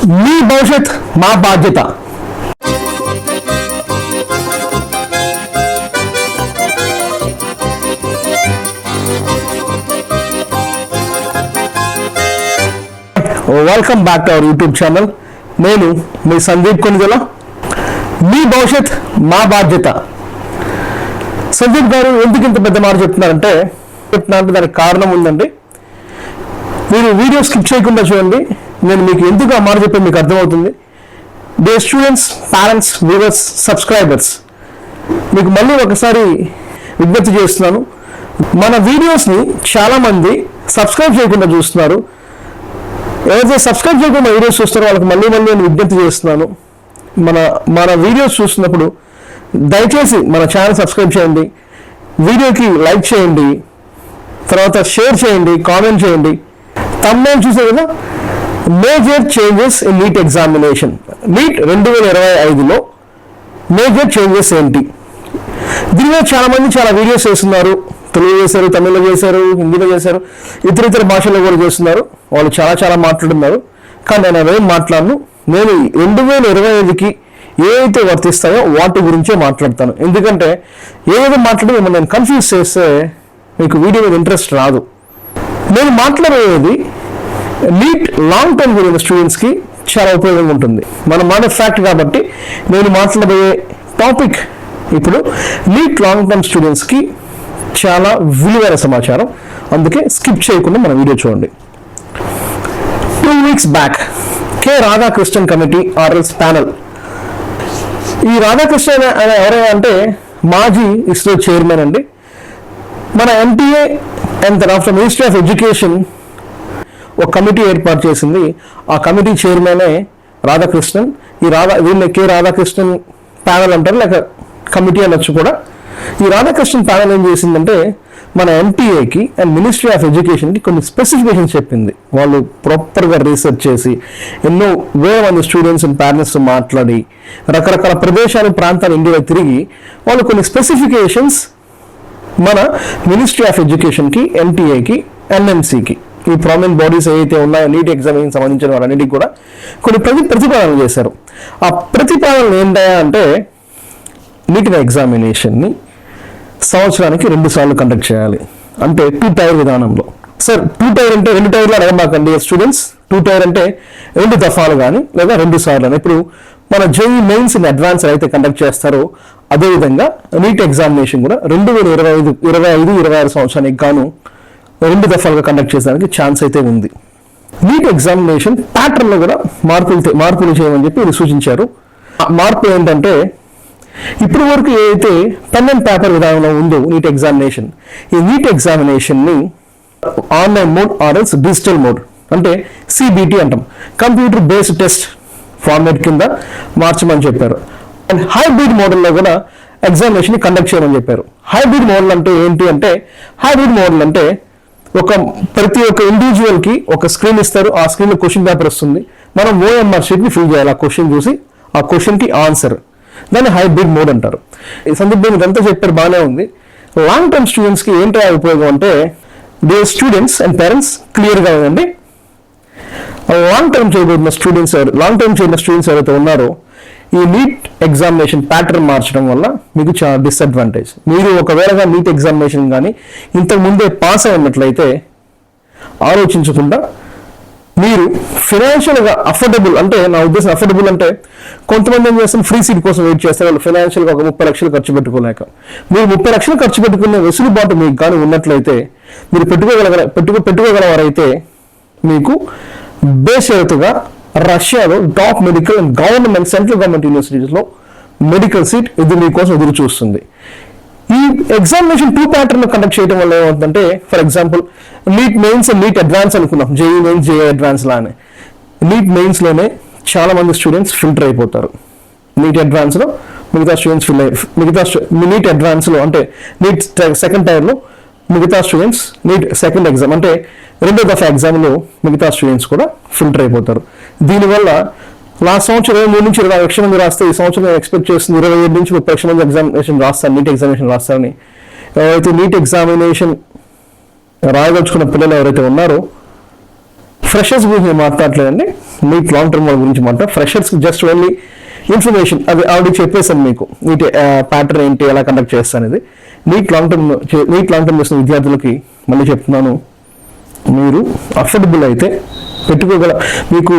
మీ భవిష్యత్ మా బాధ్యత. Welcome back to our YouTube channel. నేను మీ సందీప్ కొనిదెల. మీ భవిష్యత్ మా బాధ్యత. సందీప్ గారు ఎందుకు ఇంత పెద్ద మాట చెప్తున్నారంటే దానికి కారణం ఉందండి. మీరు వీడియో స్కిప్ చేయకుండా చూడండి. నేను మీకు ఎందుకు ఆ మాట చెప్పే మీకు అర్థమవుతుంది. Day students, parents, viewers, subscribers, మీకు మళ్ళీ ఒకసారి విజ్ఞప్తి చేస్తున్నాను. మన వీడియోస్ని చాలామంది సబ్స్క్రైబ్ చేయకుండా చూస్తున్నారు. ఎవరైతే సబ్స్క్రైబ్ చేయకుండా వీడియోస్ చూస్తారో వాళ్ళకి మళ్ళీ నేను విజ్ఞప్తి చేస్తున్నాను. మన వీడియోస్ చూస్తున్నప్పుడు దయచేసి మన ఛానల్ సబ్స్క్రైబ్ చేయండి, వీడియోకి లైక్ చేయండి, తర్వాత షేర్ చేయండి, కామెంట్ చేయండి. తమ్నేల్ చూసే కదా, major changes in NEET examination. NEET 2025లో మేజర్ చేంజెస్ ఏంటి? దీని మీద చాలామంది చాలా వీడియోస్ చేస్తున్నారు. తెలుగు చేశారు, తమిళ్లో చేశారు, హిందీలో చేశారు, ఇతర భాషల్లో కూడా చేస్తున్నారు. వాళ్ళు చాలా మాట్లాడుతున్నారు. కానీ నేను అదేం మాట్లాడను. నేను 2025కి ఏవైతే వర్తిస్తాయో వాటి గురించే మాట్లాడతాను. ఎందుకంటే ఏదైతే మాట్లాడి మిమ్మల్ని నేను కన్ఫ్యూజ్ చేస్తే మీకు వీడియో మీద ఇంట్రెస్ట్ రాదు. నేను మాట్లాడేది నీట్ లాంగ్ టర్మ్ గురించి స్టూడెంట్స్కి చాలా ఉపయోగంగా ఉంటుంది. మన ఫ్యాక్ట్ కాబట్టి నేను మాట్లాడబోయే టాపిక్ ఇప్పుడు నీట్ లాంగ్ టర్మ్ స్టూడెంట్స్కి చాలా విలువైన సమాచారం. అందుకే స్కిప్ చేయకుండా మన వీడియో చూడండి. 2 weeks back K Radhakrishnan committee or else panel. ఈ రాధాకృష్ణన్ ఎవరైనా అంటే మాజీ ఇస్రో చైర్మన్ అండి. మన ఎంటీఏ అండ్ తర్వాత మినిస్ట్రీ ఆఫ్ ఎడ్యుకేషన్ ఒక కమిటీ ఏర్పాటు చేసింది. ఆ కమిటీ చైర్మనే రాధాకృష్ణన్. దీన్ని కె రాధాకృష్ణన్ ప్యానల్ అంటారు, లేక కమిటీ అనొచ్చు కూడా. ఈ రాధాకృష్ణన్ ప్యానల్ ఏం చేసిందంటే మన ఎంటీఏకి అండ్ మినిస్ట్రీ ఆఫ్ ఎడ్యుకేషన్కి కొన్ని స్పెసిఫికేషన్స్ చెప్పింది. వాళ్ళు ప్రాపర్గా రీసెర్చ్ చేసి ఎన్నో వేల మంది స్టూడెంట్స్ అండ్ పేరెంట్స్తో మాట్లాడి రకరకాల ప్రదేశాలు, ప్రాంతాలు ఇండియాలో తిరిగి వాళ్ళు కొన్ని స్పెసిఫికేషన్స్ మన మినిస్ట్రీ ఆఫ్ ఎడ్యుకేషన్కి, ఎంటీఏకి, ఎన్ఎంసీకి, ఈ ప్రామినెంట్ బాడీస్ ఏవైతే ఉన్నాయో నీట్ ఎగ్జామినేషన్ సంబంధించిన వారన్నిటికి కూడా కొన్ని ప్రతిపాదనలు చేశారు. ఆ ప్రతిపాదనలు ఏంటంటే అంటే నీట్ ఎగ్జామినేషన్ని సంవత్సరానికి 2 సార్లు కండక్ట్ చేయాలి. అంటే 2 టైర్ విధానంలో. సార్ 2 టైర్ అంటే 2 టైర్లు అడగమాకండి స్టూడెంట్స్. 2 టైర్ అంటే 2 దఫాలు కానీ లేదా 2 సార్లు అని. ఇప్పుడు మన జేఈ మెయిన్స్ ఇన్ అడ్వాన్స్ అయితే కండక్ట్ చేస్తారో అదేవిధంగా నీట్ ఎగ్జామినేషన్ కూడా 2025-26 సంవత్సరానికి గాను 2 దఫాలుగా కండక్ట్ చేసడానికి ఛాన్స్ అయితే ఉంది. నీట్ ఎగ్జామినేషన్ ప్యాటర్న్లో కూడా మార్పులు చేయమని చెప్పి ఇది సూచించారు. మార్పు ఏంటంటే ఇప్పటి వరకు ఏదైతే పెన్ అండ్ పేపర్ విధానంలో ఉందో నీట్ ఎగ్జామినేషన్, ఈ నీట్ ఎగ్జామినేషన్ని online mode or else digital mode అంటే సిబిటి అంటాం, కంప్యూటర్ బేస్డ్ టెస్ట్ ఫార్మేట్ కింద మార్చమని చెప్పారు. అండ్ హైబ్రిడ్ మోడల్లో కూడా ఎగ్జామినేషన్ కండక్ట్ చేయమని చెప్పారు. హైబ్రిడ్ మోడల్ అంటే ఏంటి అంటే ప్రతి ఒక్క ఇండివిజువల్కి ఒక స్క్రీన్ ఇస్తారు. ఆ స్క్రీన్లో క్వశ్చన్ పేపర్ వస్తుంది. మనం ఓఎంఆర్ షీట్ని ఫిల్ చేయాలి. ఆ క్వశ్చన్ చూసి ఆ క్వశ్చన్కి ఆన్సర్, దాన్ని హైబ్రిడ్ మోడ్ అంటారు. ఈ సందర్భంగా ఇదంతా చెప్పారు, బాగానే ఉంది. లాంగ్ టర్మ్ స్టూడెంట్స్కి ఏంటో ఉపయోగం అంటే డే స్టూడెంట్స్ అండ్ పేరెంట్స్ క్లియర్గా ఉందండి. లాంగ్ టర్మ్ చేయబడిన స్టూడెంట్స్ ఎవరైతే ఉన్నారో ఈ నీట్ ఎగ్జామినేషన్ ప్యాటర్న్ మార్చడం వల్ల మీకు చాలా డిసడ్వాంటేజ్. మీరు ఒకవేళ నీట్ ఎగ్జామినేషన్ కానీ ఇంతకు ముందే పాస్ అయి ఉన్నట్లయితే ఆలోచించకుండా మీరు ఫైనాన్షియల్గా అఫోర్డబుల్, అంటే నా ఉద్దేశం అఫోర్డబుల్ అంటే కొంతమంది ఏం చేస్తారు, ఫ్రీ సీట్ కోసం వెయిట్ చేస్తారు. వాళ్ళు ఫైనాన్షియల్గా ఒక 30 లక్షలు ఖర్చు పెట్టుకోలేక, మీరు 30 లక్షలు ఖర్చు పెట్టుకునే వెసులుబాటు మీకు కానీ ఉన్నట్లయితే, మీరు పెట్టుకోగలవారైతే మీకు బేషరతుగా రష్యాలో top medical and government central government యూనివర్సిటీస్లో మెడికల్ సీట్ ఇది మీకోసం ఎదురు చూస్తుంది. ఈ ఎగ్జామినేషన్ 2 ప్యాటర్న్ కండక్ట్ చేయడం వల్ల ఏమవుతుందంటే, for example NEET mains and NEET advance అనుకున్నాం, జేఈ మెయిన్స్, జేఈ అడ్వాన్స్ లానే. నీట్ మెయిన్స్లోనే చాలా మంది స్టూడెంట్స్ ఫిల్టర్ అయిపోతారు. నీట్ అడ్వాన్స్లో మిగతా స్టూడెంట్స్ నీట్ అడ్వాన్స్లో అంటే నీట్ సెకండ్ టైర్లో మిగతా స్టూడెంట్స్, నీట్ సెకండ్ ఎగ్జామ్ అంటే 2వ దఫా ఎగ్జామ్లో మిగతా స్టూడెంట్స్ కూడా ఫిల్టర్ అయిపోతారు. దీనివల్ల లాస్ట్ సంవత్సరం 23 నుంచి 20 లక్షల మంది రాస్తే, ఈ సంవత్సరం ఎక్స్పెక్ట్ చేస్తుంది 27 నుంచి 30 లక్షల మంది ఎగ్జామినేషన్ రాస్తారు, నీట్ ఎగ్జామినేషన్ రాస్తారని. ఎవరైతే నీట్ ఎగ్జామినేషన్ రాయదలుచుకున్న పిల్లలు ఎవరైతే ఉన్నారో ఫ్రెషర్స్ గురించి నేను మాట్లాడలేదండి, నీట్ లాంగ్ టర్మ్ వాళ్ళ గురించి మాట్లాడు. ఫ్రెషర్స్కి జస్ట్ ఓన్లీ ఇన్ఫర్మేషన్, అది ఆల్రెడీ చెప్పేసాను మీకు, నీట్ ప్యాటర్న్ ఏంటి, ఎలా కండక్ట్ చేస్తా అనేది. నీట్ లాంగ్ టర్మ్ చేసిన విద్యార్థులకి మళ్ళీ చెప్తున్నాను, మీరు అఫోర్డబుల్ అయితే మీకు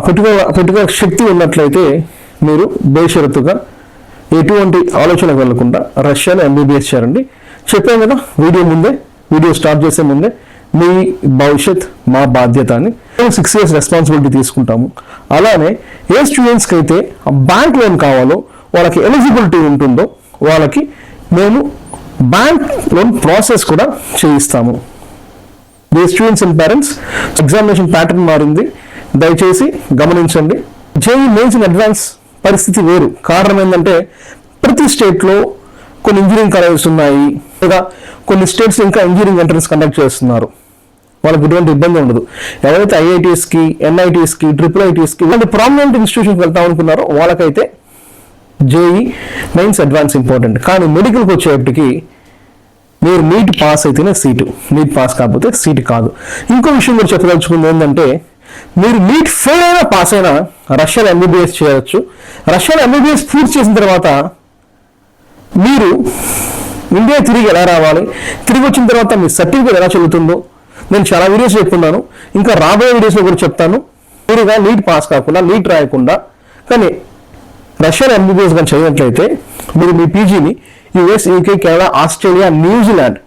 పెట్టుకోగల శక్తి ఉన్నట్లయితే మీరు బేషరతుగా ఎటువంటి ఆలోచన వెళ్లకుండా రష్యాలో MBBS చేయండి. చెప్పాను కదా వీడియో స్టార్ట్ చేసే ముందే, మీ భవిష్యత్ మా బాధ్యత అని. 6 years రెస్పాన్సిబిలిటీ తీసుకుంటాము. అలానే ఏ స్టూడెంట్స్కి అయితే బ్యాంక్ లోన్ కావాలో, వాళ్ళకి ఎలిజిబిలిటీ ఉంటుందో వాళ్ళకి మేము బ్యాంక్ లోన్ ప్రాసెస్ కూడా చేయిస్తాము. The students and parents, examination pattern మారింది, దయచేసి గమనించండి. JEE మెయిన్స్ ఇన్ అడ్వాన్స్ పరిస్థితి వేరు. కారణం ఏంటంటే ప్రతి స్టేట్లో కొన్ని ఇంజనీరింగ్ కాలేజెస్ ఉన్నాయి, లేదా కొన్ని స్టేట్స్ ఇంకా ఇంజనీరింగ్ ఎంట్రన్స్ కండక్ట్ చేస్తున్నారు. వాళ్ళకి ఎటువంటి ఇబ్బంది ఉండదు. ఎవరైతే IITsకి, NITsకి, IIITsకి ఇలాంటి ప్రామినెంట్ ఇన్స్టిట్యూషన్కి వెళ్తాం అనుకున్నారో వాళ్ళకైతే JEE మెయిన్స్ అడ్వాన్స్ ఇంపార్టెంట్. కానీ మెడికల్కి వచ్చేటప్పటికి మీరు నీట్ పాస్ అయితేనే సీటు, నీట్ పాస్ కాకపోతే సీటు కాదు. ఇంకో విషయం కూడా చెప్పదలుచుకుంది ఏంటంటే, మీరు నీట్ ఫెయిల్ అయినా పాస్ అయినా రష్యాలో MBBS చేయవచ్చు. రష్యాలో MBBS పూర్తి చేసిన తర్వాత మీరు ఇండియా తిరిగి ఎలా రావాలి, తిరిగి వచ్చిన తర్వాత మీ సర్టిఫికేట్ ఎలా చెల్లుతుందో నేను చాలా వీడియోస్ చెప్పుకున్నాను, ఇంకా రాబోయే వీడియోస్లో కూడా చెప్తాను. మీరుగా నీట్ పాస్ కాకుండా, నీట్ రాయకుండా కానీ రష్యాలో MBBS కానీ చేయనట్లయితే మీరు మీ పీజీని US, UK, Canada, Australia, New Zealand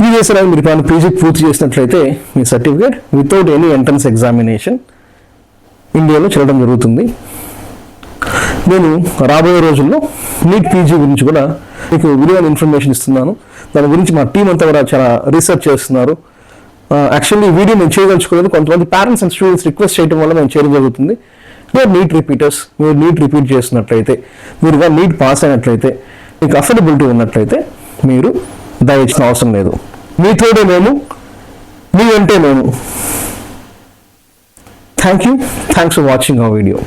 ఈ దేశాలను మీరు పీజీ పూర్తి చేసినట్లయితే మీ certificate without any entrance examination ఇండియాలో చెల్లడం జరుగుతుంది. నేను రాబోయే రోజుల్లో నీట్ పీజీ గురించి కూడా మీకు విలువైన ఇన్ఫర్మేషన్ ఇస్తున్నాను. దాని గురించి మా టీం అంతా కూడా చాలా రీసెర్చ్ చేస్తున్నారు. యాక్చువల్లీ ఈ వీడియో నేను చేయదలుచుకోలేదు, కొంతమంది పేరెంట్స్ అండ్ స్టూడెంట్స్ రిక్వెస్ట్ చేయడం వల్ల మేము చేయడం జరుగుతుంది. మీరు నీట్ రిపీటర్స్, మీరు నీట్ రిపీట్ చేసినట్లయితే, మీరుగా నీట్ పాస్ అయినట్లయితే, మీకు అఫోర్డబిలిటీ ఉన్నట్లయితే మీరు దయచేసిన అవసరం లేదు. మీతోడే మేము, మీ అంటే మేము. Thanks for watching our video.